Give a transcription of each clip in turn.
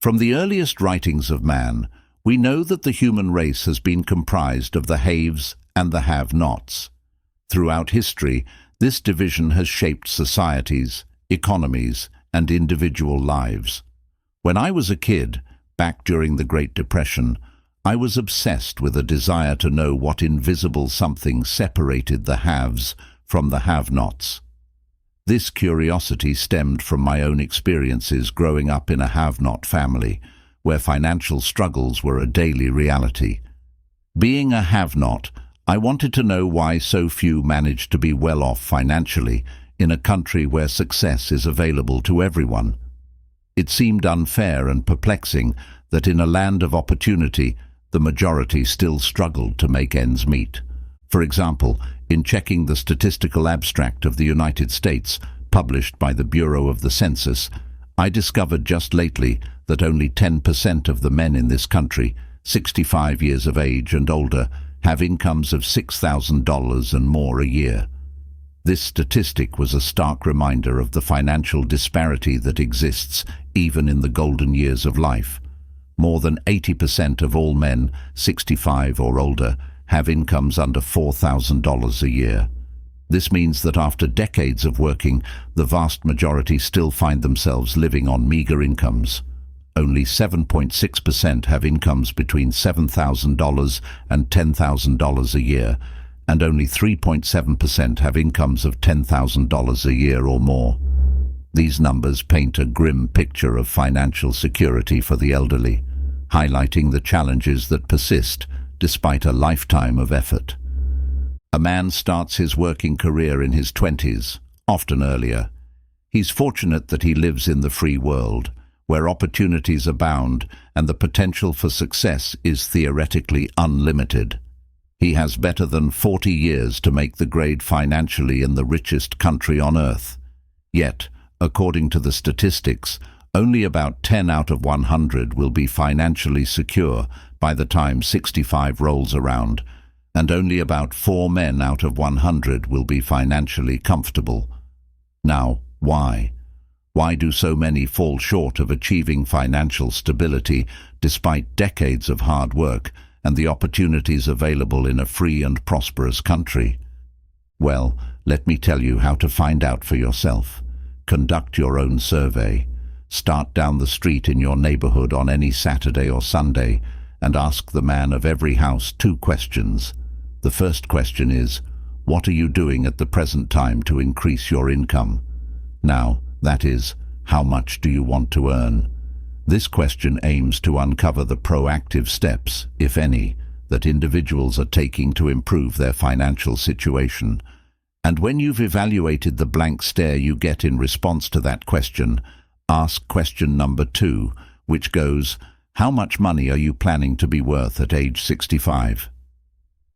From the earliest writings of man, we know that the human race has been comprised of the haves and the have-nots. Throughout history, this division has shaped societies, economies, and individual lives. When I was a kid, back during the Great Depression, I was obsessed with a desire to know what invisible something separated the haves from the have-nots. This curiosity stemmed from my own experiences growing up in a have-not family, where financial struggles were a daily reality. Being a have-not, I wanted to know why so few managed to be well off financially in a country where success is available to everyone. It seemed unfair and perplexing that in a land of opportunity, the majority still struggled to make ends meet. For example, in checking the statistical abstract of the United States, published by the Bureau of the Census, I discovered just lately that only 10% of the men in this country, 65 years of age and older, have incomes of $6,000 and more a year. This statistic was a stark reminder of the financial disparity that exists even in the golden years of life. More than 80% of all men, 65 or older, have incomes under $4,000 a year. This means that after decades of working, the vast majority still find themselves living on meager incomes. Only 7.6% have incomes between $7,000 and $10,000 a year, and only 3.7% have incomes of $10,000 a year or more. These numbers paint a grim picture of financial security for the elderly, highlighting the challenges that persist despite a lifetime of effort. A man starts his working career in his 20s, often earlier. He's fortunate that he lives in the free world, where opportunities abound and the potential for success is theoretically unlimited. He has better than 40 years to make the grade financially in the richest country on earth. Yet, according to the statistics, only about 10 out of 100 will be financially secure by the time 65 rolls around, and only about 4 men out of 100 will be financially comfortable. Now, why? Why do so many fall short of achieving financial stability despite decades of hard work and the opportunities available in a free and prosperous country? Well, let me tell you how to find out for yourself. Conduct your own survey. Start down the street in your neighborhood on any Saturday or Sunday and ask the man of every house 2 questions. The first question is, what are you doing at the present time to increase your income? Now, that is, how much do you want to earn? This question aims to uncover the proactive steps, if any, that individuals are taking to improve their financial situation. And when you've evaluated the blank stare you get in response to that question, ask question number 2, which goes, how much money are you planning to be worth at age 65?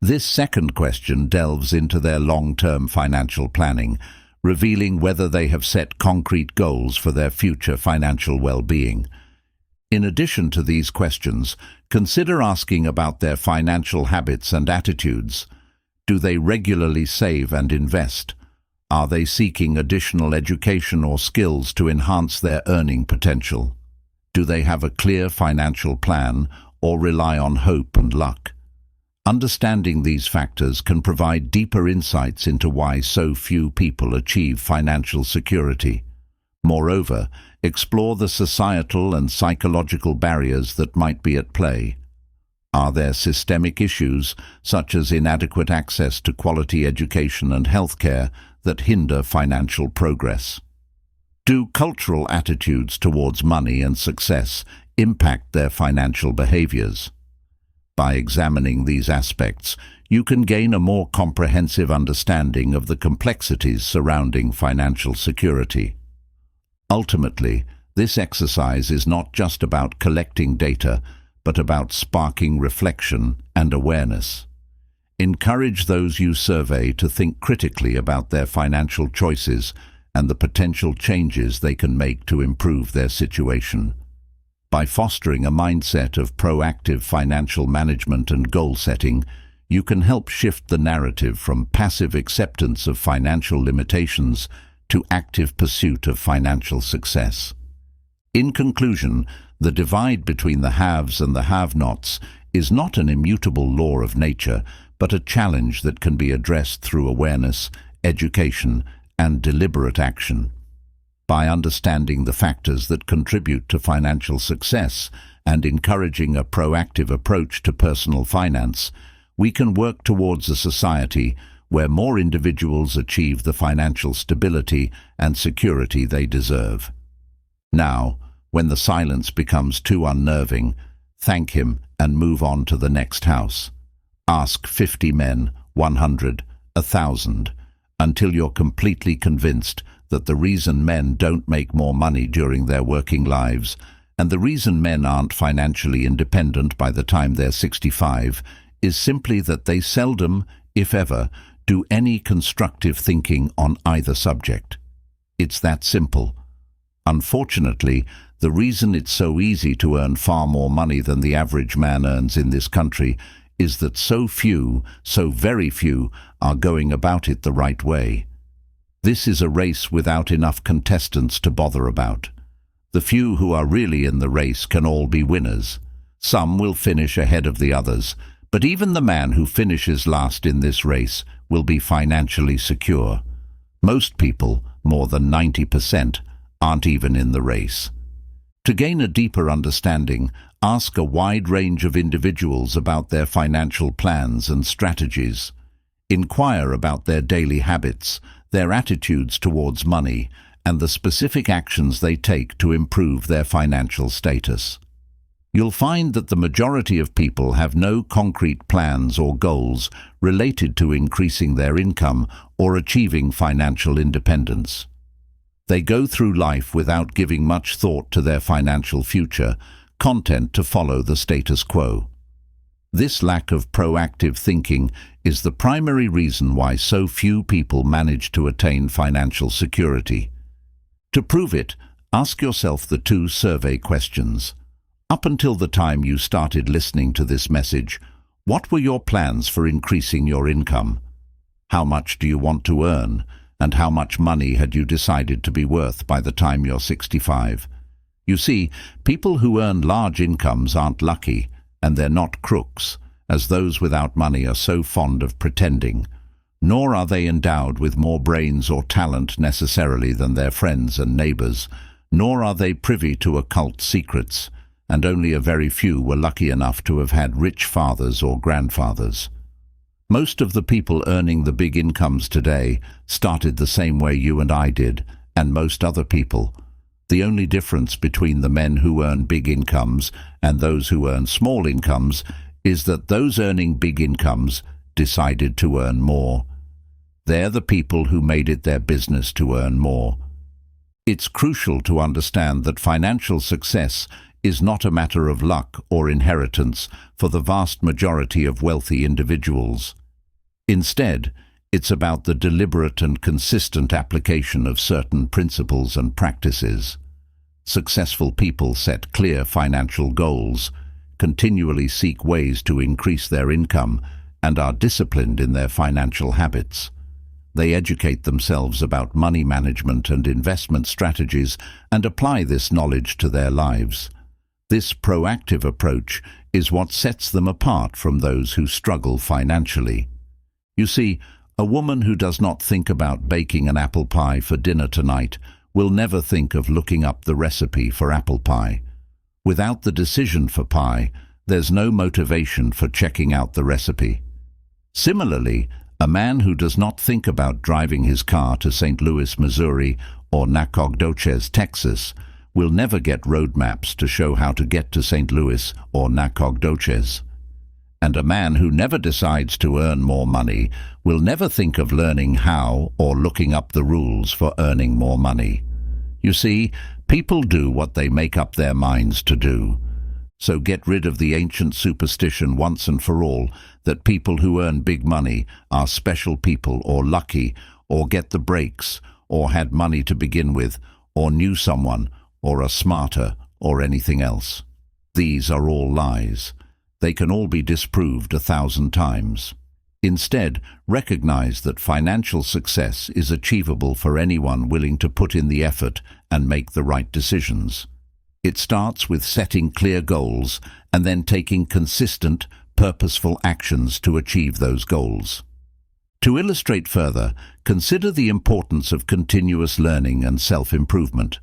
This second question delves into their long-term financial planning, revealing whether they have set concrete goals for their future financial well-being. In addition to these questions, consider asking about their financial habits and attitudes. Do they regularly save and invest? Are they seeking additional education or skills to enhance their earning potential? Do they have a clear financial plan or rely on hope and luck? Understanding these factors can provide deeper insights into why so few people achieve financial security. Moreover, explore the societal and psychological barriers that might be at play. Are there systemic issues, such as inadequate access to quality education and healthcare, that hinder financial progress? Do cultural attitudes towards money and success impact their financial behaviors? By examining these aspects, you can gain a more comprehensive understanding of the complexities surrounding financial security. Ultimately, this exercise is not just about collecting data, but about sparking reflection and awareness. Encourage those you survey to think critically about their financial choices and the potential changes they can make to improve their situation. By fostering a mindset of proactive financial management and goal setting, you can help shift the narrative from passive acceptance of financial limitations to active pursuit of financial success. In conclusion, The divide between the haves and the have-nots is not an immutable law of nature, but a challenge that can be addressed through awareness, education, and deliberate action. By understanding the factors that contribute to financial success and encouraging a proactive approach to personal finance, we can work towards a society where more individuals achieve the financial stability and security they deserve. Now, when the silence becomes too unnerving, thank him and move on to the next house. Ask 50 men, 100, 1,000, until you're completely convinced that the reason men don't make more money during their working lives and the reason men aren't financially independent by the time they're 65 is simply that they seldom, if ever, do any constructive thinking on either subject. It's that simple. Unfortunately, the reason it's so easy to earn far more money than the average man earns in this country is that so very few, are going about it the right way. This is a race without enough contestants to bother about. The few who are really in the race can all be winners. Some will finish ahead of the others, but even the man who finishes last in this race will be financially secure. Most people, more than 90%, aren't even in the race. To gain a deeper understanding, ask a wide range of individuals about their financial plans and strategies. Inquire about their daily habits, their attitudes towards money, and the specific actions they take to improve their financial status. You'll find that the majority of people have no concrete plans or goals related to increasing their income or achieving financial independence. They go through life without giving much thought to their financial future, content to follow the status quo. This lack of proactive thinking is the primary reason why so few people manage to attain financial security. To prove it, ask yourself the two survey questions. Up until the time you started listening to this message, what were your plans for increasing your income? How much do you want to earn, and how much money had you decided to be worth by the time you're 65? You see, people who earn large incomes aren't lucky, and they're not crooks, as those without money are so fond of pretending. Nor are they endowed with more brains or talent necessarily than their friends and neighbors, nor are they privy to occult secrets, and only a very few were lucky enough to have had rich fathers or grandfathers. Most of the people earning the big incomes today started the same way you and I did, and most other people. The only difference between the men who earn big incomes and those who earn small incomes is that those earning big incomes decided to earn more. They're the people who made it their business to earn more. It's crucial to understand that financial success is not a matter of luck or inheritance for the vast majority of wealthy individuals. Instead, it's about the deliberate and consistent application of certain principles and practices. Successful people set clear financial goals, continually seek ways to increase their income, and are disciplined in their financial habits. They educate themselves about money management and investment strategies and apply this knowledge to their lives. This proactive approach is what sets them apart from those who struggle financially. You see, a woman who does not think about baking an apple pie for dinner tonight will never think of looking up the recipe for apple pie. Without the decision for pie, there's no motivation for checking out the recipe. Similarly, a man who does not think about driving his car to St. Louis, Missouri, or Nacogdoches, Texas, will never get road maps to show how to get to St. Louis or Nacogdoches. And a man who never decides to earn more money will never think of learning how or looking up the rules for earning more money. You see, people do what they make up their minds to do. So get rid of the ancient superstition once and for all that people who earn big money are special people or lucky or get the breaks or had money to begin with or knew someone or are smarter or anything else. These are all lies. They can all be disproved 1,000 times. Instead, recognize that financial success is achievable for anyone willing to put in the effort and make the right decisions. It starts with setting clear goals and then taking consistent, purposeful actions to achieve those goals. To illustrate further, consider the importance of continuous learning and self-improvement.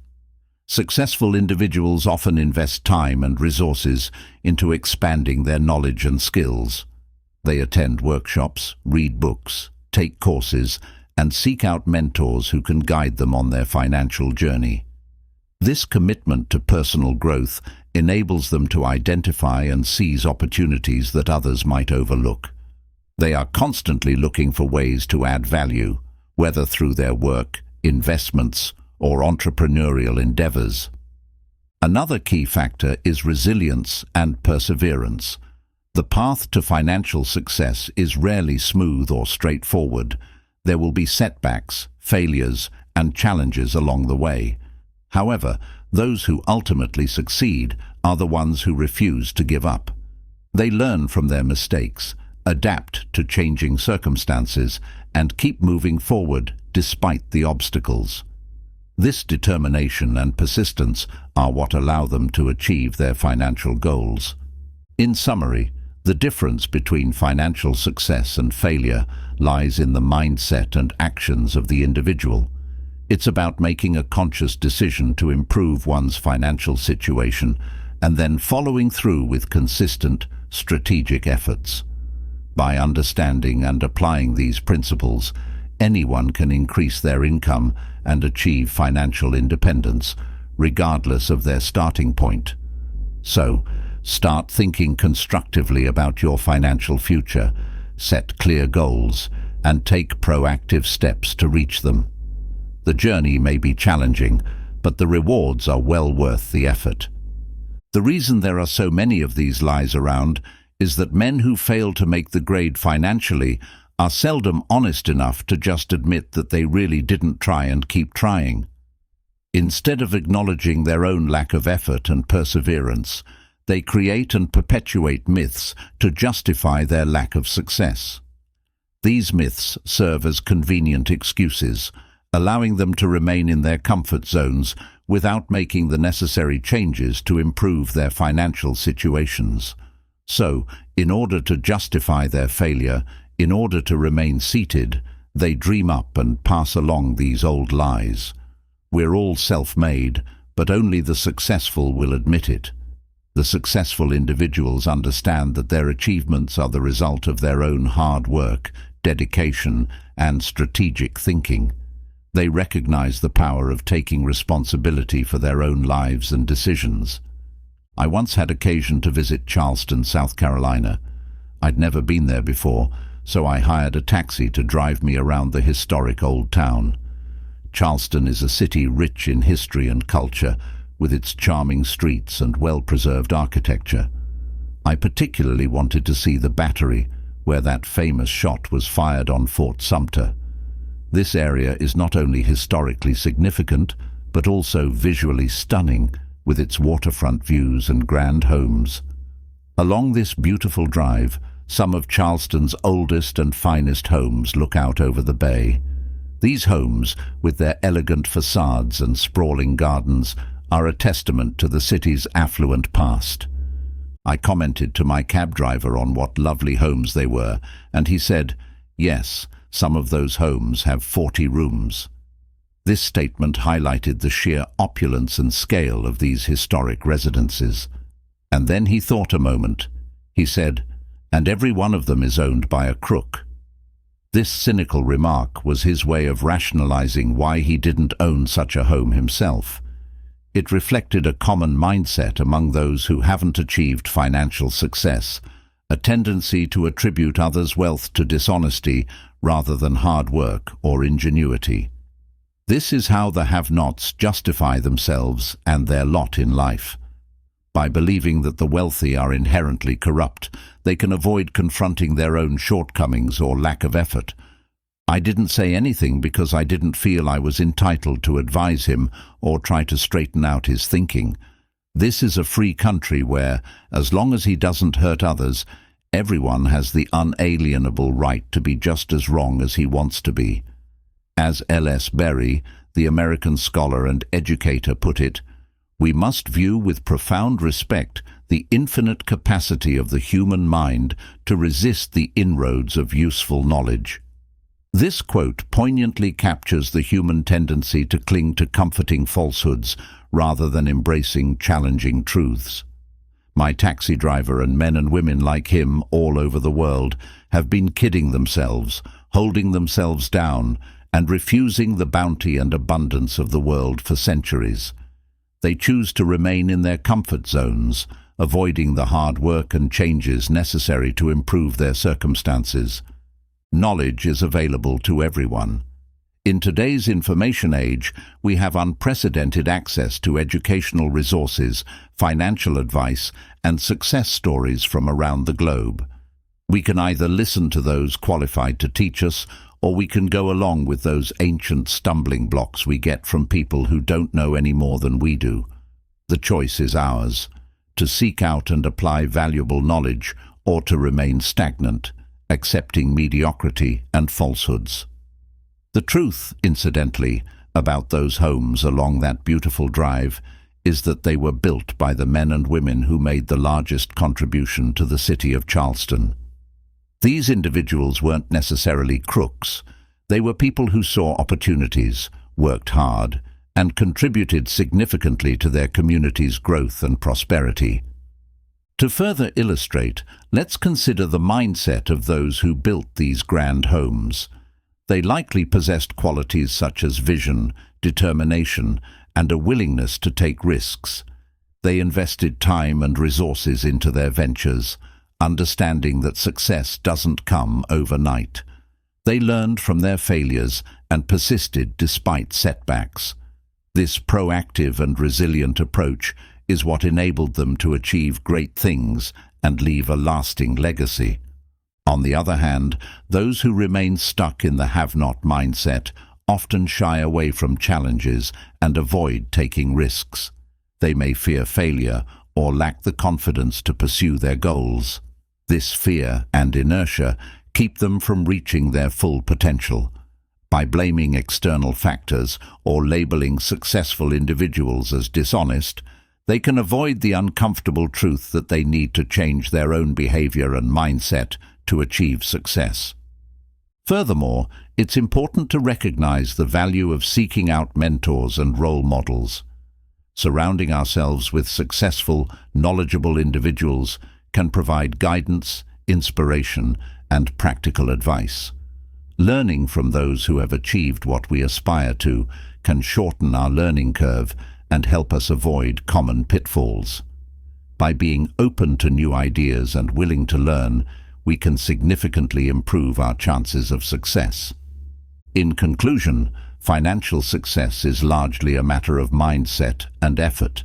Successful individuals often invest time and resources into expanding their knowledge and skills. They attend workshops, read books, take courses, and seek out mentors who can guide them on their financial journey. This commitment to personal growth enables them to identify and seize opportunities that others might overlook. They are constantly looking for ways to add value, whether through their work, investments, or entrepreneurial endeavors. Another key factor is resilience and perseverance. The path to financial success is rarely smooth or straightforward. There will be setbacks, failures, and challenges along the way. However, those who ultimately succeed are the ones who refuse to give up. They learn from their mistakes, adapt to changing circumstances, and keep moving forward despite the obstacles. This determination and persistence are what allow them to achieve their financial goals. In summary, the difference between financial success and failure lies in the mindset and actions of the individual. It's about making a conscious decision to improve one's financial situation and then following through with consistent, strategic efforts. By understanding and applying these principles, anyone can increase their income and achieve financial independence, regardless of their starting point. So, start thinking constructively about your financial future, set clear goals, and take proactive steps to reach them. The journey may be challenging, but the rewards are well worth the effort. The reason there are so many of these lies around is that men who fail to make the grade financially are seldom honest enough to just admit that they really didn't try and keep trying. Instead of acknowledging their own lack of effort and perseverance, they create and perpetuate myths to justify their lack of success. These myths serve as convenient excuses, allowing them to remain in their comfort zones without making the necessary changes to improve their financial situations. So, in order to justify their failure, in order to remain seated, they dream up and pass along these old lies. We're all self-made, but only the successful will admit it. The successful individuals understand that their achievements are the result of their own hard work, dedication, and strategic thinking. They recognize the power of taking responsibility for their own lives and decisions. I once had occasion to visit Charleston, South Carolina. I'd never been there before, so I hired a taxi to drive me around the historic old town. Charleston is a city rich in history and culture, with its charming streets and well-preserved architecture. I particularly wanted to see the Battery, where that famous shot was fired on Fort Sumter. This area is not only historically significant, but also visually stunning, with its waterfront views and grand homes. Along this beautiful drive, some of Charleston's oldest and finest homes look out over the bay. These homes, with their elegant facades and sprawling gardens, are a testament to the city's affluent past. I commented to my cab driver on what lovely homes they were, and he said, "Yes, some of those homes have 40 rooms." This statement highlighted the sheer opulence and scale of these historic residences. And then he thought a moment. He said, "And every one of them is owned by a crook." This cynical remark was his way of rationalizing why he didn't own such a home himself. It reflected a common mindset among those who haven't achieved financial success, a tendency to attribute others' wealth to dishonesty rather than hard work or ingenuity. This is how the have-nots justify themselves and their lot in life. By believing that the wealthy are inherently corrupt, they can avoid confronting their own shortcomings or lack of effort. I didn't say anything because I didn't feel I was entitled to advise him or try to straighten out his thinking. This is a free country where, as long as he doesn't hurt others, everyone has the unalienable right to be just as wrong as he wants to be. As L.S. Berry, the American scholar and educator, put it, We must view with profound respect the infinite capacity of the human mind to resist the inroads of useful knowledge. This quote poignantly captures the human tendency to cling to comforting falsehoods rather than embracing challenging truths. My taxi driver and men and women like him all over the world have been kidding themselves, holding themselves down, and refusing the bounty and abundance of the world for centuries. They choose to remain in their comfort zones, avoiding the hard work and changes necessary to improve their circumstances. Knowledge is available to everyone. In today's information age, we have unprecedented access to educational resources, financial advice, and success stories from around the globe. We can either listen to those qualified to teach us, or we can go along with those ancient stumbling blocks we get from people who don't know any more than we do. The choice is ours, to seek out and apply valuable knowledge, or to remain stagnant, accepting mediocrity and falsehoods. The truth, incidentally, about those homes along that beautiful drive is that they were built by the men and women who made the largest contribution to the city of Charleston. These individuals weren't necessarily crooks. They were people who saw opportunities, worked hard, and contributed significantly to their community's growth and prosperity. To further illustrate, let's consider the mindset of those who built these grand homes. They likely possessed qualities such as vision, determination, and a willingness to take risks. They invested time and resources into their ventures, understanding that success doesn't come overnight. They learned from their failures and persisted despite setbacks. This proactive and resilient approach is what enabled them to achieve great things and leave a lasting legacy. On the other hand, those who remain stuck in the have-not mindset often shy away from challenges and avoid taking risks. They may fear failure or lack the confidence to pursue their goals. This fear and inertia keep them from reaching their full potential. By blaming external factors or labeling successful individuals as dishonest, they can avoid the uncomfortable truth that they need to change their own behavior and mindset to achieve success. Furthermore, it's important to recognize the value of seeking out mentors and role models. Surrounding ourselves with successful, knowledgeable individuals can provide guidance, inspiration, and practical advice. Learning from those who have achieved what we aspire to can shorten our learning curve and help us avoid common pitfalls. By being open to new ideas and willing to learn, we can significantly improve our chances of success. In conclusion, financial success is largely a matter of mindset and effort.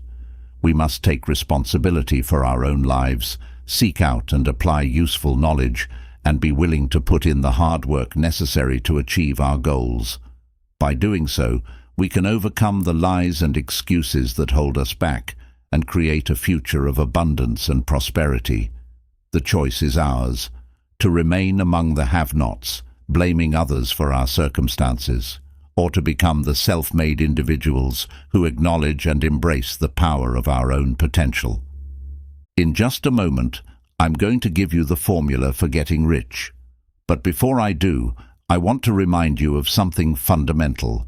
We must take responsibility for our own lives, seek out and apply useful knowledge, and be willing to put in the hard work necessary to achieve our goals. By doing so, we can overcome the lies and excuses that hold us back and create a future of abundance and prosperity. The choice is ours, to remain among the have-nots, blaming others for our circumstances, or to become the self-made individuals who acknowledge and embrace the power of our own potential. In just a moment, I'm going to give you the formula for getting rich. But before I do, I want to remind you of something fundamental.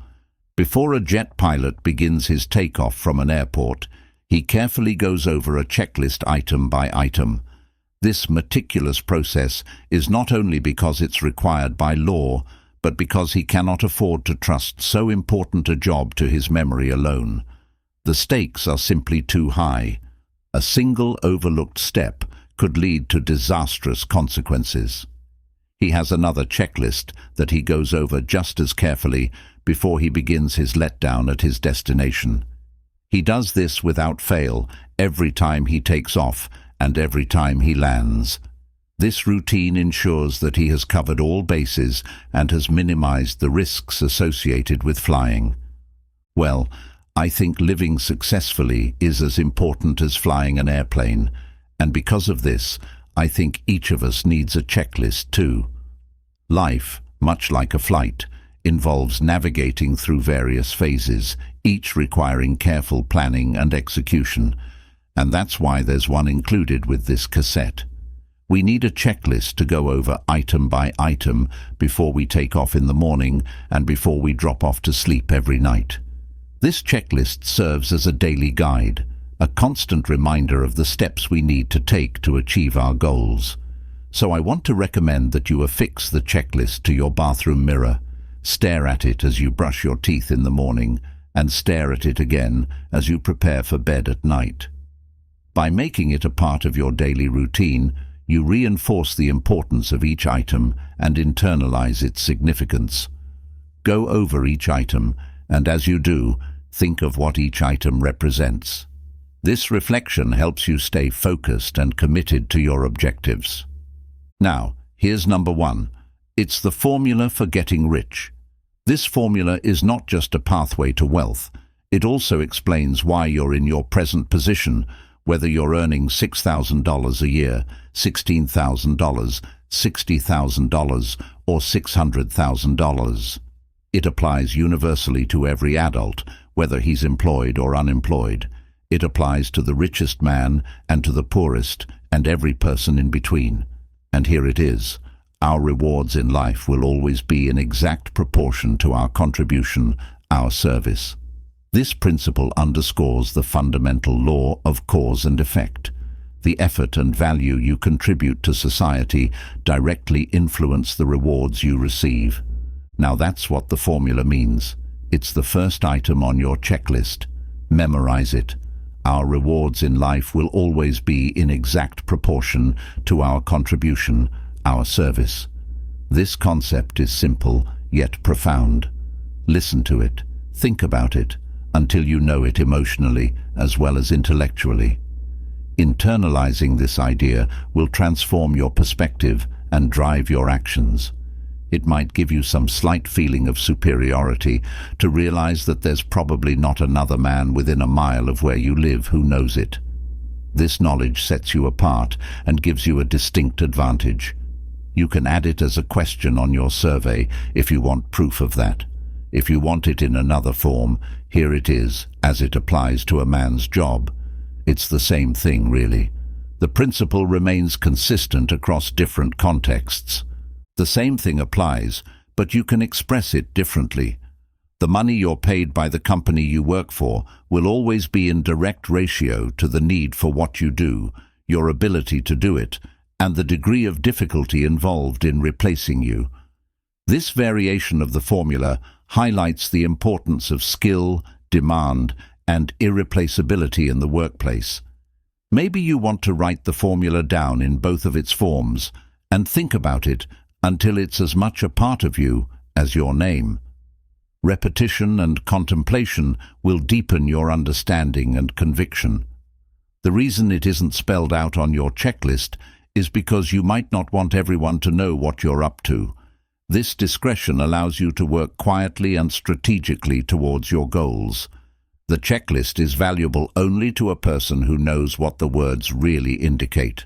Before a jet pilot begins his takeoff from an airport, he carefully goes over a checklist item by item. This meticulous process is not only because it's required by law, but because he cannot afford to trust so important a job to his memory alone. The stakes are simply too high. A single overlooked step could lead to disastrous consequences. He has another checklist that he goes over just as carefully before he begins his letdown at his destination. He does this without fail every time he takes off and every time he lands. This routine ensures that he has covered all bases and has minimized the risks associated with flying. Well, I think living successfully is as important as flying an airplane, and because of this, I think each of us needs a checklist too. Life, much like a flight, involves navigating through various phases, each requiring careful planning and execution. And that's why there's one included with this cassette. We need a checklist to go over item by item before we take off in the morning and before we drop off to sleep every night. This checklist serves as a daily guide, a constant reminder of the steps we need to take to achieve our goals. So I want to recommend that you affix the checklist to your bathroom mirror, stare at it as you brush your teeth in the morning, and stare at it again as you prepare for bed at night. By making it a part of your daily routine, you reinforce the importance of each item and internalize its significance. Go over each item, and as you do, think of what each item represents. This reflection helps you stay focused and committed to your objectives. Now, here's number 1. It's the formula for getting rich. This formula is not just a pathway to wealth. It also explains why you're in your present position, whether you're earning $6,000 a year, $16,000, $60,000, or $600,000. It applies universally to every adult, whether he's employed or unemployed. It applies to the richest man and to the poorest, and every person in between. And here it is. Our rewards in life will always be in exact proportion to our contribution, our service. This principle underscores the fundamental law of cause and effect. The effort and value you contribute to society directly influence the rewards you receive. Now that's what the formula means. It's the first item on your checklist. Memorize it. Our rewards in life will always be in exact proportion to our contribution, our service. This concept is simple, yet profound. Listen to it, think about it, until you know it emotionally as well as intellectually. Internalizing this idea will transform your perspective and drive your actions. It might give you some slight feeling of superiority to realize that there's probably not another man within a mile of where you live who knows it. This knowledge sets you apart and gives you a distinct advantage. You can add it as a question on your survey if you want proof of that. If you want it in another form, here it is, as it applies to a man's job. It's the same thing, really. The principle remains consistent across different contexts. The same thing applies, but you can express it differently. The money you're paid by the company you work for will always be in direct ratio to the need for what you do, your ability to do it, and the degree of difficulty involved in replacing you. This variation of the formula highlights the importance of skill, demand, and irreplaceability in the workplace. Maybe you want to write the formula down in both of its forms and think about it until it's as much a part of you as your name. Repetition and contemplation will deepen your understanding and conviction. The reason it isn't spelled out on your checklist is because you might not want everyone to know what you're up to. This discretion allows you to work quietly and strategically towards your goals. The checklist is valuable only to a person who knows what the words really indicate.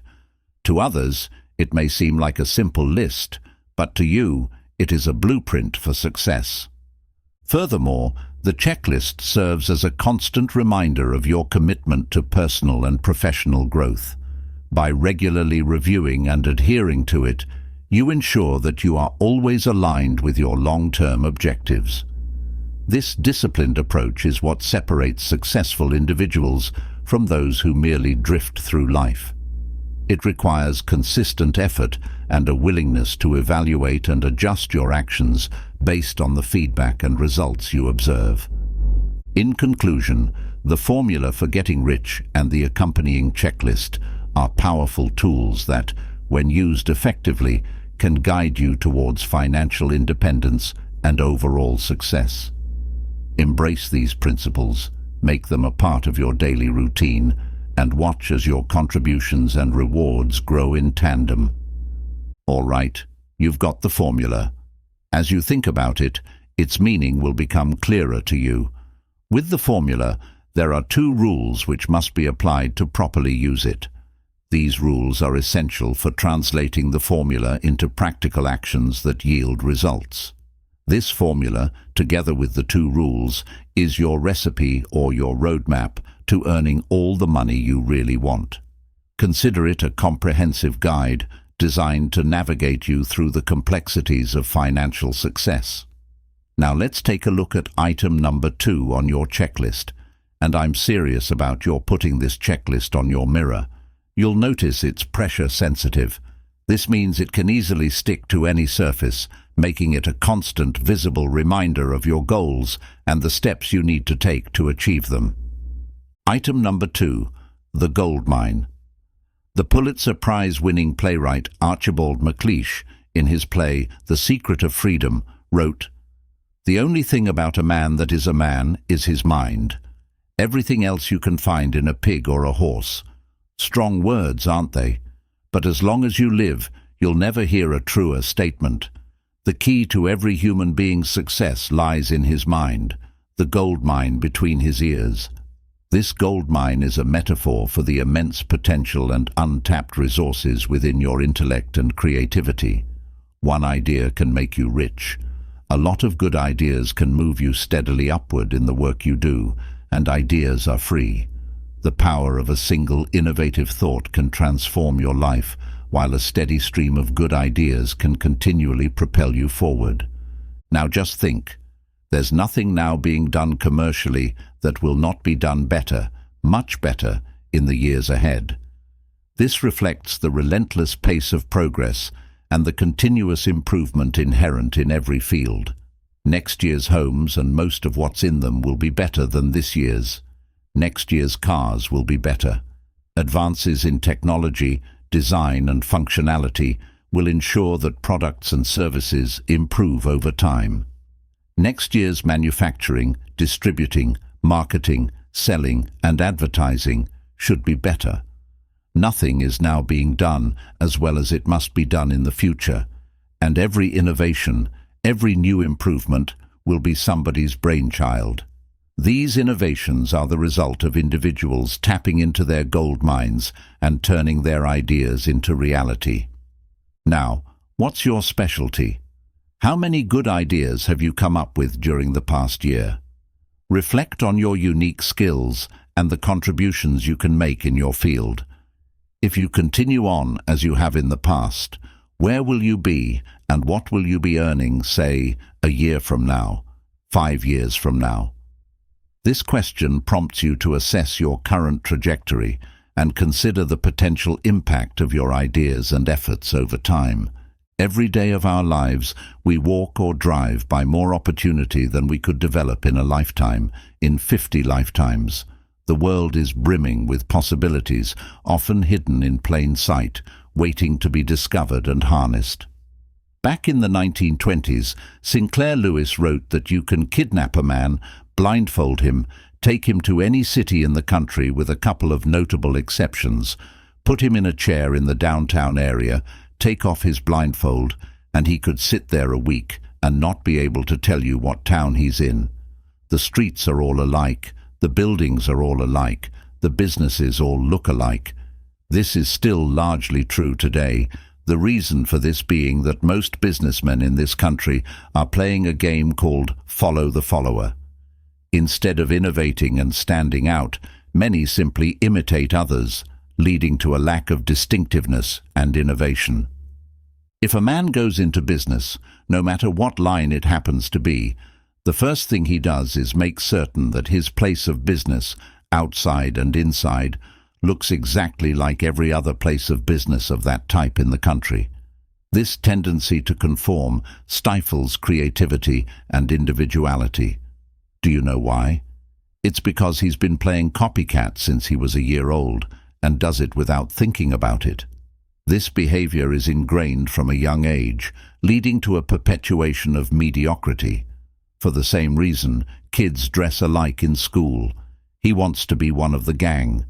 To others, it may seem like a simple list, but to you, it is a blueprint for success. Furthermore, the checklist serves as a constant reminder of your commitment to personal and professional growth. By regularly reviewing and adhering to it, you ensure that you are always aligned with your long-term objectives. This disciplined approach is what separates successful individuals from those who merely drift through life. It requires consistent effort and a willingness to evaluate and adjust your actions based on the feedback and results you observe. In conclusion, the formula for getting rich and the accompanying checklist are powerful tools that, when used effectively, can guide you towards financial independence and overall success. Embrace these principles, make them a part of your daily routine, and watch as your contributions and rewards grow in tandem. All right, you've got the formula. As you think about it, its meaning will become clearer to you. With the formula, there are 2 rules which must be applied to properly use it. These rules are essential for translating the formula into practical actions that yield results. This formula, together with the 2 rules, is your recipe or your roadmap to earning all the money you really want. Consider it a comprehensive guide designed to navigate you through the complexities of financial success. Now let's take a look at item number 2 on your checklist, and I'm serious about your putting this checklist on your mirror. You'll notice it's pressure sensitive. This means it can easily stick to any surface, making it a constant, visible reminder of your goals and the steps you need to take to achieve them. Item number 2, the gold mine. The Pulitzer Prize-winning playwright Archibald MacLeish, in his play The Secret of Freedom, wrote, "The only thing about a man that is a man is his mind. Everything else you can find in a pig or a horse. Strong words, aren't they? But as long as you live, you'll never hear a truer statement. The key to every human being's success lies in his mind, the gold mine between his ears." This gold mine is a metaphor for the immense potential and untapped resources within your intellect and creativity. One idea can make you rich. A lot of good ideas can move you steadily upward in the work you do, and ideas are free. The power of a single innovative thought can transform your life, while a steady stream of good ideas can continually propel you forward. Now just think. There's nothing now being done commercially that will not be done better, much better, in the years ahead. This reflects the relentless pace of progress and the continuous improvement inherent in every field. Next year's homes and most of what's in them will be better than this year's. Next year's cars will be better. Advances in technology, design and functionality will ensure that products and services improve over time. Next year's manufacturing, distributing, marketing, selling and advertising should be better. Nothing is now being done as well as it must be done in the future, and every innovation, every new improvement will be somebody's brainchild. These innovations are the result of individuals tapping into their gold mines and turning their ideas into reality. Now, what's your specialty? How many good ideas have you come up with during the past year? Reflect on your unique skills and the contributions you can make in your field. If you continue on as you have in the past, where will you be and what will you be earning, say, a year from now, 5 years from now? This question prompts you to assess your current trajectory and consider the potential impact of your ideas and efforts over time. Every day of our lives, we walk or drive by more opportunity than we could develop in a lifetime, in 50 lifetimes. The world is brimming with possibilities, often hidden in plain sight, waiting to be discovered and harnessed. Back in the 1920s, Sinclair Lewis wrote that you can kidnap a man, blindfold him, take him to any city in the country with a couple of notable exceptions, put him in a chair in the downtown area, take off his blindfold, and he could sit there a week and not be able to tell you what town he's in. The streets are all alike, the buildings are all alike, the businesses all look alike. This is still largely true today, the reason for this being that most businessmen in this country are playing a game called follow the follower. Instead of innovating and standing out, many simply imitate others, leading to a lack of distinctiveness and innovation. If a man goes into business, no matter what line it happens to be, the first thing he does is make certain that his place of business, outside and inside, looks exactly like every other place of business of that type in the country. This tendency to conform stifles creativity and individuality. Do you know why? It's because he's been playing copycat since he was a year old, and does it without thinking about it. This behavior is ingrained from a young age, leading to a perpetuation of mediocrity. For the same reason, kids dress alike in school. He wants to be one of the gang.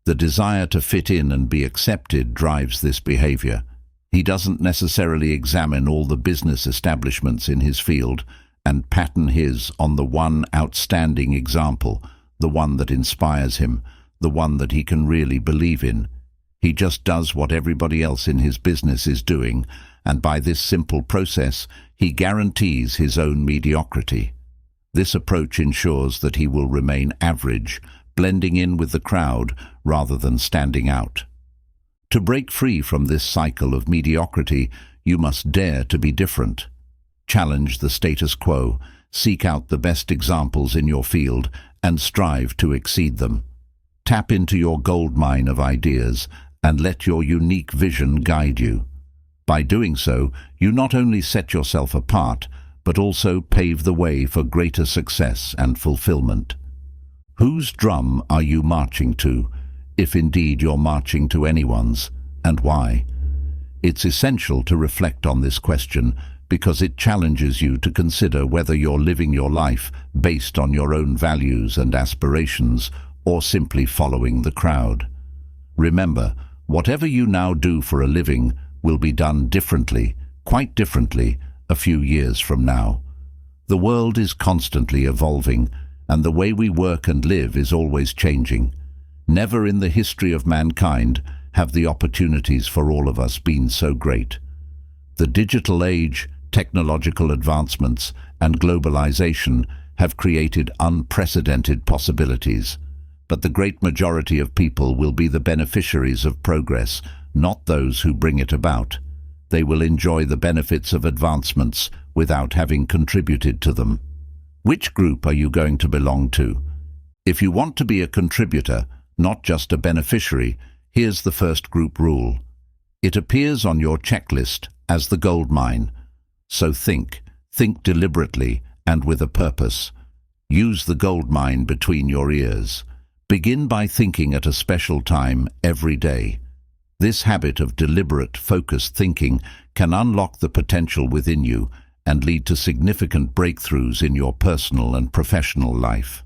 The desire to fit in and be accepted drives this behavior. He doesn't necessarily examine all the business establishments in his field and pattern his on the one outstanding example, the one that inspires him, the one that he can really believe in. He just does what everybody else in his business is doing, and by this simple process, he guarantees his own mediocrity. This approach ensures that he will remain average, blending in with the crowd rather than standing out. To break free from this cycle of mediocrity, you must dare to be different. Challenge the status quo, seek out the best examples in your field, and strive to exceed them. Tap into your goldmine of ideas and let your unique vision guide you. By doing so, you not only set yourself apart, but also pave the way for greater success and fulfillment. Whose drum are you marching to, if indeed you're marching to anyone's, and why? It's essential to reflect on this question because it challenges you to consider whether you're living your life based on your own values and aspirations or simply following the crowd. Remember, whatever you now do for a living will be done differently, quite differently, a few years from now. The world is constantly evolving, and the way we work and live is always changing. Never in the history of mankind have the opportunities for all of us been so great. The digital age, technological advancements, and globalization have created unprecedented possibilities. But the great majority of people will be the beneficiaries of progress, not those who bring it about. They will enjoy the benefits of advancements without having contributed to them. Which group are you going to belong to? If you want to be a contributor, not just a beneficiary, here's the first group rule. It appears on your checklist as the gold mine. So think deliberately and with a purpose. Use the gold mine between your ears. Begin by thinking at a special time every day. This habit of deliberate, focused thinking can unlock the potential within you and lead to significant breakthroughs in your personal and professional life.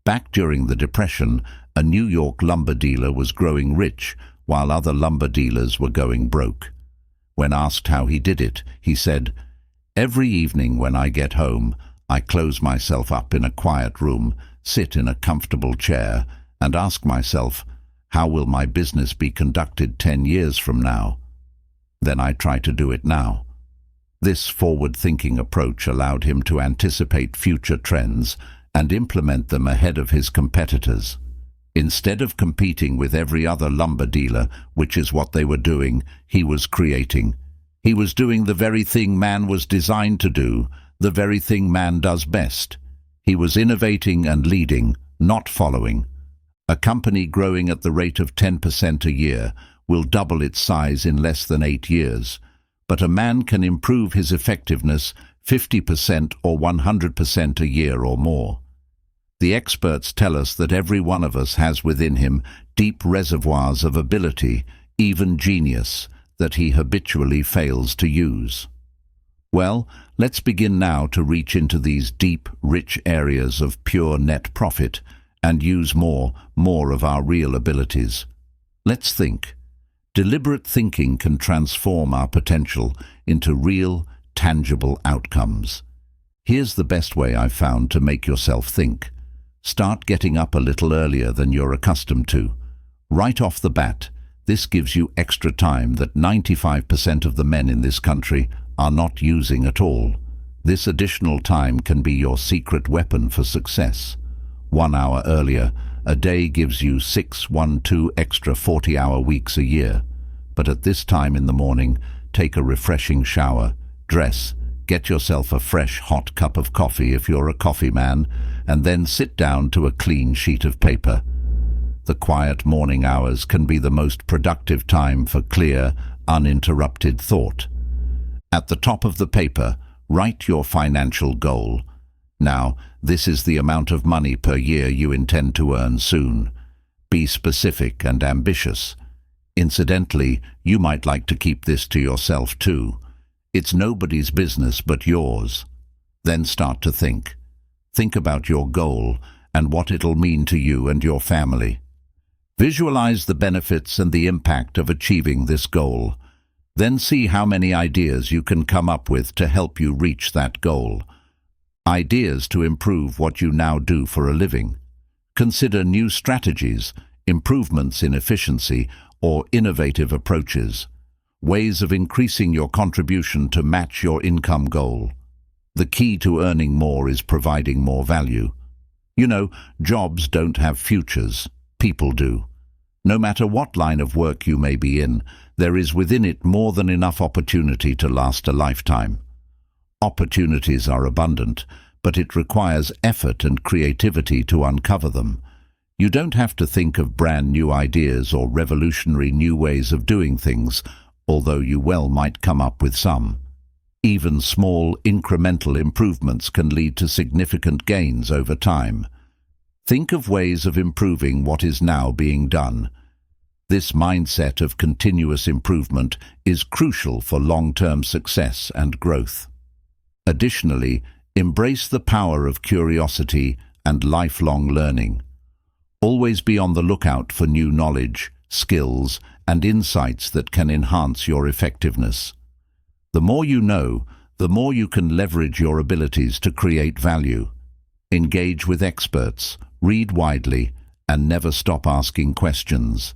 Back during the Depression, a New York lumber dealer was growing rich while other lumber dealers were going broke. When asked how he did it, he said, "Every evening when I get home, I close myself up in a quiet room, sit in a comfortable chair, and ask myself, how will my business be conducted 10 years from now? Then I try to do it now." This forward-thinking approach allowed him to anticipate future trends and implement them ahead of his competitors. Instead of competing with every other lumber dealer, which is what they were doing, he was creating. He was doing the very thing man was designed to do, the very thing man does best. He was innovating and leading, not following. A company growing at the rate of 10% a year will double its size in less than 8 years, but a man can improve his effectiveness 50% or 100% a year or more. The experts tell us that every one of us has within him deep reservoirs of ability, even genius, that he habitually fails to use. Well, let's begin now to reach into these deep, rich areas of pure net profit and use more of our real abilities. Let's think. Deliberate thinking can transform our potential into real, tangible outcomes. Here's the best way I've found to make yourself think. Start getting up a little earlier than you're accustomed to. Right off the bat, this gives you extra time that 95% of the men in this country are not using at all. This additional time can be your secret weapon for success. 1 hour earlier, a day gives you 2 extra 40-hour weeks a year. But at this time in the morning, take a refreshing shower, dress, get yourself a fresh hot cup of coffee if you're a coffee man, and then sit down to a clean sheet of paper. The quiet morning hours can be the most productive time for clear, uninterrupted thought. At the top of the paper, write your financial goal. Now, this is the amount of money per year you intend to earn soon. Be specific and ambitious. Incidentally, you might like to keep this to yourself too. It's nobody's business but yours. Then start to think. Think about your goal and what it'll mean to you and your family. Visualize the benefits and the impact of achieving this goal. Then see how many ideas you can come up with to help you reach that goal. Ideas to improve what you now do for a living. Consider new strategies, improvements in efficiency, or innovative approaches. Ways of increasing your contribution to match your income goal. The key to earning more is providing more value. You know, jobs don't have futures, people do. No matter what line of work you may be in, there is within it more than enough opportunity to last a lifetime. Opportunities are abundant, but it requires effort and creativity to uncover them. You don't have to think of brand new ideas or revolutionary new ways of doing things, although you well might come up with some. Even small, incremental improvements can lead to significant gains over time. Think of ways of improving what is now being done. This mindset of continuous improvement is crucial for long-term success and growth. Additionally, embrace the power of curiosity and lifelong learning. Always be on the lookout for new knowledge, skills, and insights that can enhance your effectiveness. The more you know, the more you can leverage your abilities to create value. Engage with experts, read widely, and never stop asking questions.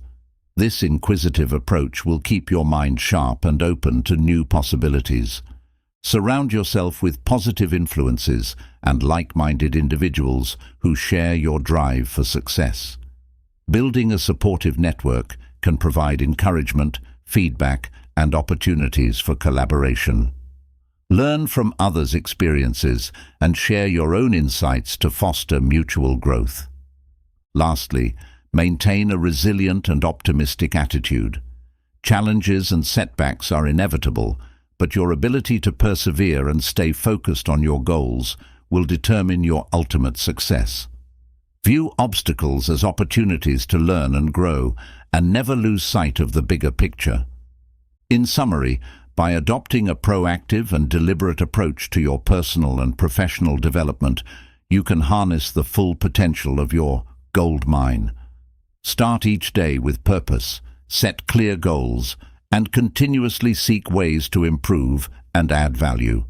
This inquisitive approach will keep your mind sharp and open to new possibilities. Surround yourself with positive influences and like-minded individuals who share your drive for success. Building a supportive network can provide encouragement, feedback, and opportunities for collaboration. Learn from others' experiences and share your own insights to foster mutual growth. Lastly, maintain a resilient and optimistic attitude. Challenges and setbacks are inevitable, but your ability to persevere and stay focused on your goals will determine your ultimate success. View obstacles as opportunities to learn and grow, and never lose sight of the bigger picture. In summary, by adopting a proactive and deliberate approach to your personal and professional development, you can harness the full potential of your gold mine. Start each day with purpose, set clear goals, and continuously seek ways to improve and add value.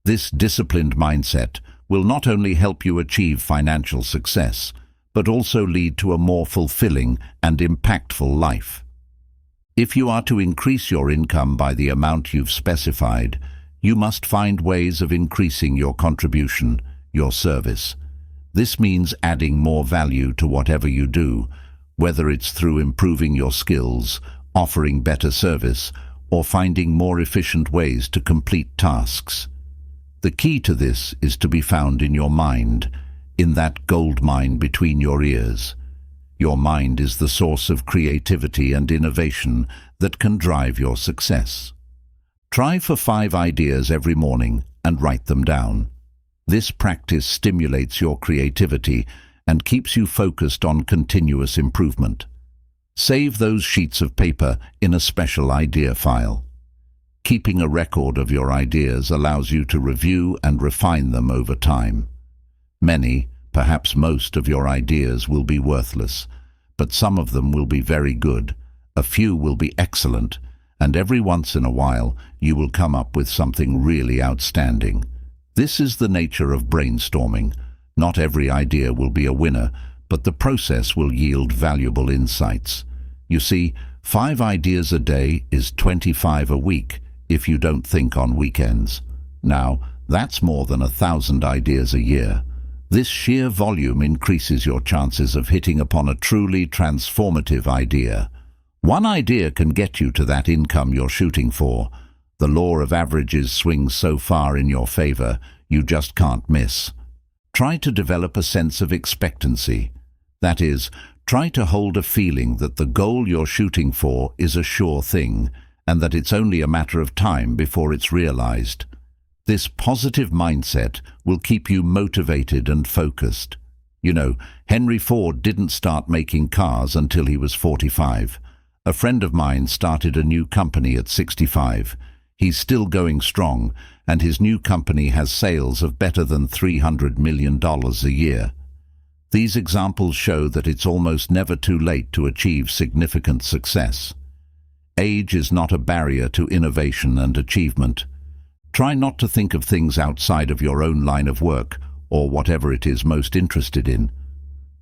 This disciplined mindset will not only help you achieve financial success, but also lead to a more fulfilling and impactful life. If you are to increase your income by the amount you've specified, you must find ways of increasing your contribution, your service. This means adding more value to whatever you do, whether it's through improving your skills, offering better service, or finding more efficient ways to complete tasks. The key to this is to be found in your mind, in that gold mine between your ears. Your mind is the source of creativity and innovation that can drive your success. Try for 5 ideas every morning and write them down. This practice stimulates your creativity and keeps you focused on continuous improvement. Save those sheets of paper in a special idea file. Keeping a record of your ideas allows you to review and refine them over time. Many, perhaps most of your ideas will be worthless, but some of them will be very good, a few will be excellent, and every once in a while you will come up with something really outstanding. This is the nature of brainstorming. Not every idea will be a winner, but the process will yield valuable insights. You see, 5 ideas a day is 25 a week if you don't think on weekends. Now, that's more than 1,000 ideas a year. This sheer volume increases your chances of hitting upon a truly transformative idea. One idea can get you to that income you're shooting for. The law of averages swings so far in your favor, you just can't miss. Try to develop a sense of expectancy. That is, try to hold a feeling that the goal you're shooting for is a sure thing, and that it's only a matter of time before it's realized. This positive mindset will keep you motivated and focused. You know, Henry Ford didn't start making cars until he was 45. A friend of mine started a new company at 65. He's still going strong, and his new company has sales of better than $300 million a year. These examples show that it's almost never too late to achieve significant success. Age is not a barrier to innovation and achievement. Try not to think of things outside of your own line of work or whatever it is most interested in.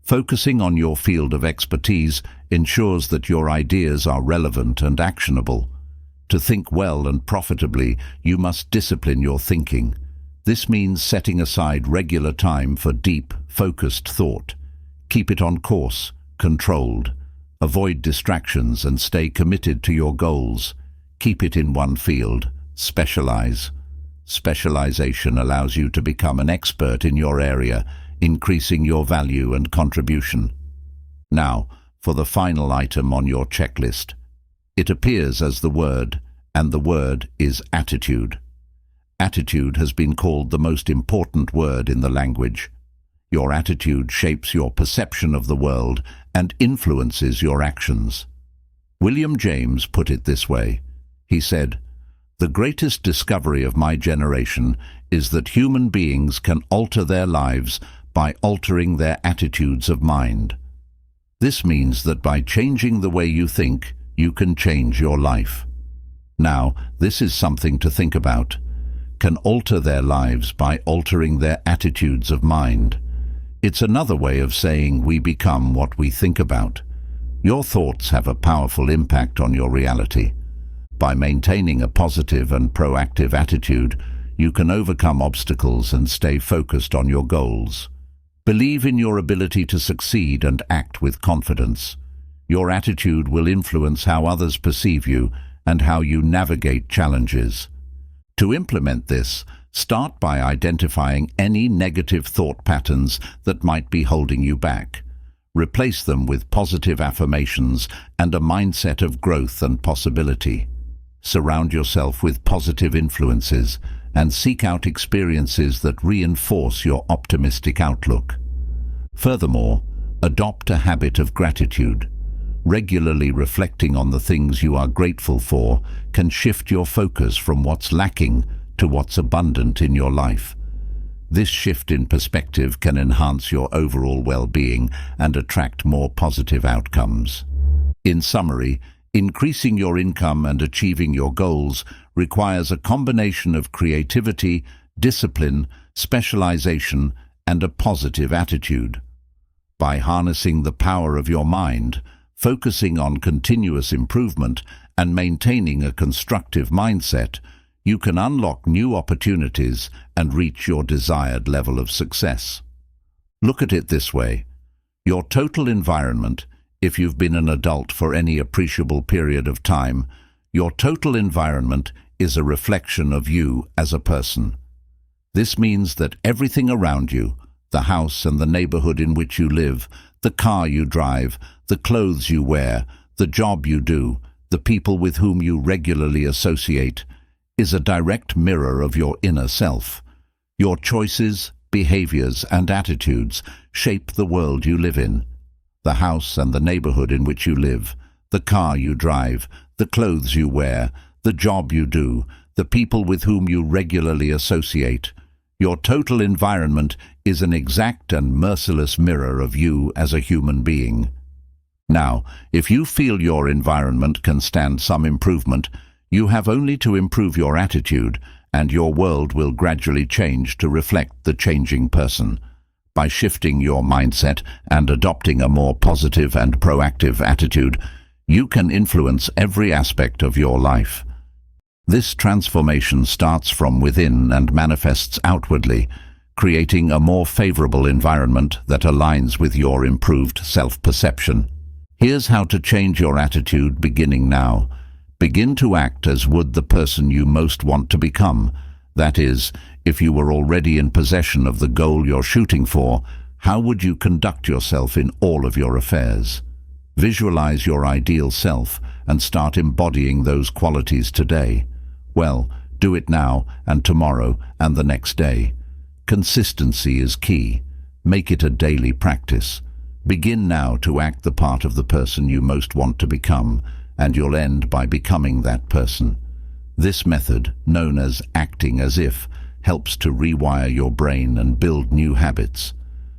Focusing on your field of expertise ensures that your ideas are relevant and actionable. To think well and profitably, you must discipline your thinking. This means setting aside regular time for deep, focused thought. Keep it on course, controlled. Avoid distractions and stay committed to your goals. Keep it in one field. Specialize. Specialization allows you to become an expert in your area, increasing your value and contribution. Now, for the final item on your checklist. It appears as the word, and the word is attitude. Attitude has been called the most important word in the language. Your attitude shapes your perception of the world and influences your actions. William James put it this way. He said, "The greatest discovery of my generation is that human beings can alter their lives by altering their attitudes of mind." This means that by changing the way you think, you can change your life. Now, this is something to think about. Can alter their lives by altering their attitudes of mind. It's another way of saying we become what we think about. Your thoughts have a powerful impact on your reality. By maintaining a positive and proactive attitude, you can overcome obstacles and stay focused on your goals. Believe in your ability to succeed and act with confidence. Your attitude will influence how others perceive you and how you navigate challenges. To implement this, start by identifying any negative thought patterns that might be holding you back. Replace them with positive affirmations and a mindset of growth and possibility. Surround yourself with positive influences and seek out experiences that reinforce your optimistic outlook. Furthermore, adopt a habit of gratitude. Regularly reflecting on the things you are grateful for can shift your focus from what's lacking to what's abundant in your life. This shift in perspective can enhance your overall well-being and attract more positive outcomes. In summary, increasing your income and achieving your goals requires a combination of creativity, discipline, specialization, and a positive attitude. By harnessing the power of your mind, focusing on continuous improvement, and maintaining a constructive mindset, you can unlock new opportunities and reach your desired level of success. Look at it this way. Your total environment, if you've been an adult for any appreciable period of time, your total environment is a reflection of you as a person. This means that everything around you, the house and the neighborhood in which you live, the car you drive, the clothes you wear, the job you do, the people with whom you regularly associate, is a direct mirror of your inner self. Your choices, behaviors, and attitudes shape the world you live in. The house and the neighborhood in which you live, the car you drive, the clothes you wear, the job you do, the people with whom you regularly associate. Your total environment is an exact and merciless mirror of you as a human being. Now, if you feel your environment can stand some improvement, you have only to improve your attitude, and your world will gradually change to reflect the changing person. By shifting your mindset and adopting a more positive and proactive attitude, you can influence every aspect of your life. This transformation starts from within and manifests outwardly, creating a more favorable environment that aligns with your improved self-perception. Here's how to change your attitude beginning now. Begin to act as would the person you most want to become. That is, if you were already in possession of the goal you're shooting for, how would you conduct yourself in all of your affairs? Visualize your ideal self and start embodying those qualities today. Well, do it now and tomorrow and the next day. Consistency is key. Make it a daily practice. Begin now to act the part of the person you most want to become, and you'll end by becoming that person. This method, known as acting as if, helps to rewire your brain and build new habits.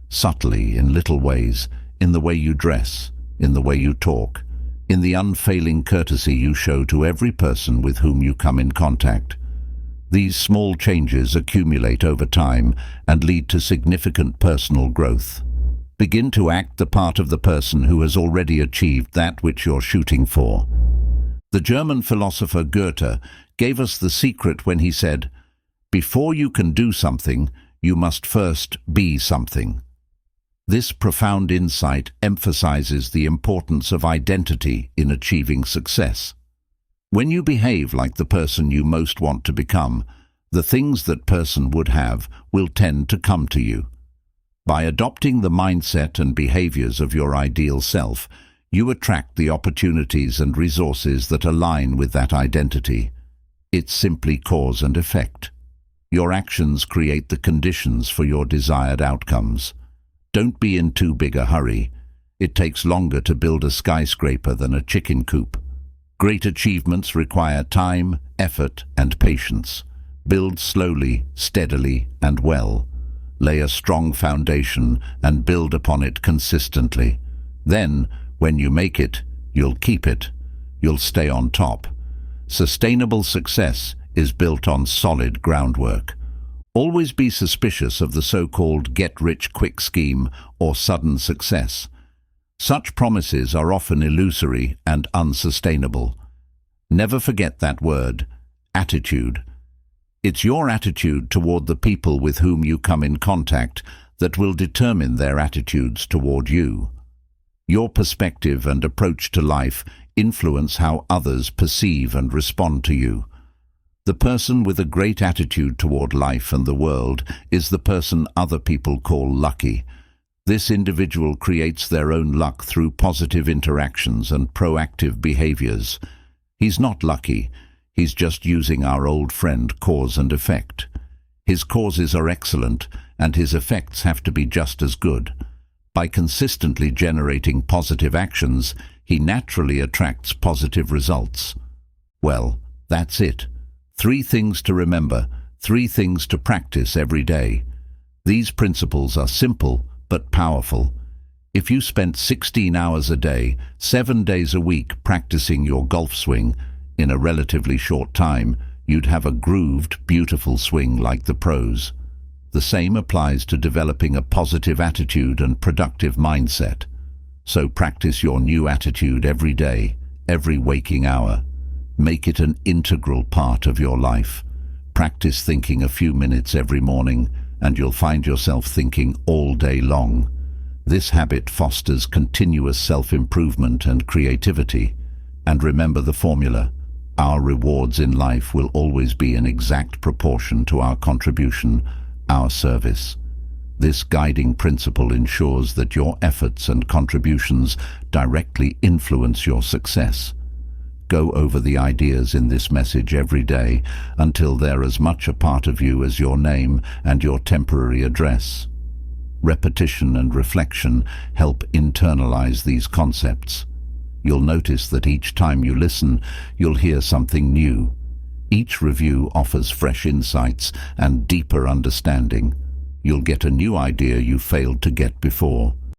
Subtly, in little ways, in the way you dress, in the way you talk, in the unfailing courtesy you show to every person with whom you come in contact. These small changes accumulate over time and lead to significant personal growth. Begin to act the part of the person who has already achieved that which you're shooting for. The German philosopher Goethe gave us the secret when he said, "Before you can do something, you must first be something." This profound insight emphasizes the importance of identity in achieving success. When you behave like the person you most want to become, the things that person would have will tend to come to you. By adopting the mindset and behaviors of your ideal self, you attract the opportunities and resources that align with that identity. It's simply cause and effect. Your actions create the conditions for your desired outcomes. Don't be in too big a hurry. It takes longer to build a skyscraper than a chicken coop. Great achievements require time, effort, and patience. Build slowly, steadily, and well. Lay a strong foundation and build upon it consistently. Then, when you make it, you'll keep it. You'll stay on top. Sustainable success is built on solid groundwork. Always be suspicious of the so-called get-rich-quick scheme or sudden success. Such promises are often illusory and unsustainable. Never forget that word, attitude. It's your attitude toward the people with whom you come in contact that will determine their attitudes toward you. Your perspective and approach to life influence how others perceive and respond to you. The person with a great attitude toward life and the world is the person other people call lucky. This individual creates their own luck through positive interactions and proactive behaviors. He's not lucky. He's just using our old friend cause and effect. His causes are excellent, and his effects have to be just as good. By consistently generating positive actions, he naturally attracts positive results. Well, that's it. 3 things to remember, 3 things to practice every day. These principles are simple but powerful. If you spent 16 hours a day, 7 days a week practicing your golf swing, in a relatively short time, you'd have a grooved, beautiful swing like the pros. The same applies to developing a positive attitude and productive mindset. So practice your new attitude every day, every waking hour. Make it an integral part of your life. Practice thinking a few minutes every morning, and you'll find yourself thinking all day long. This habit fosters continuous self-improvement and creativity. And remember the formula: our rewards in life will always be in exact proportion to our contribution, our service. This guiding principle ensures that your efforts and contributions directly influence your success. Go over the ideas in this message every day until they're as much a part of you as your name and your temporary address. Repetition and reflection help internalize these concepts. You'll notice that each time you listen, you'll hear something new. Each review offers fresh insights and deeper understanding. You'll get a new idea you failed to get before.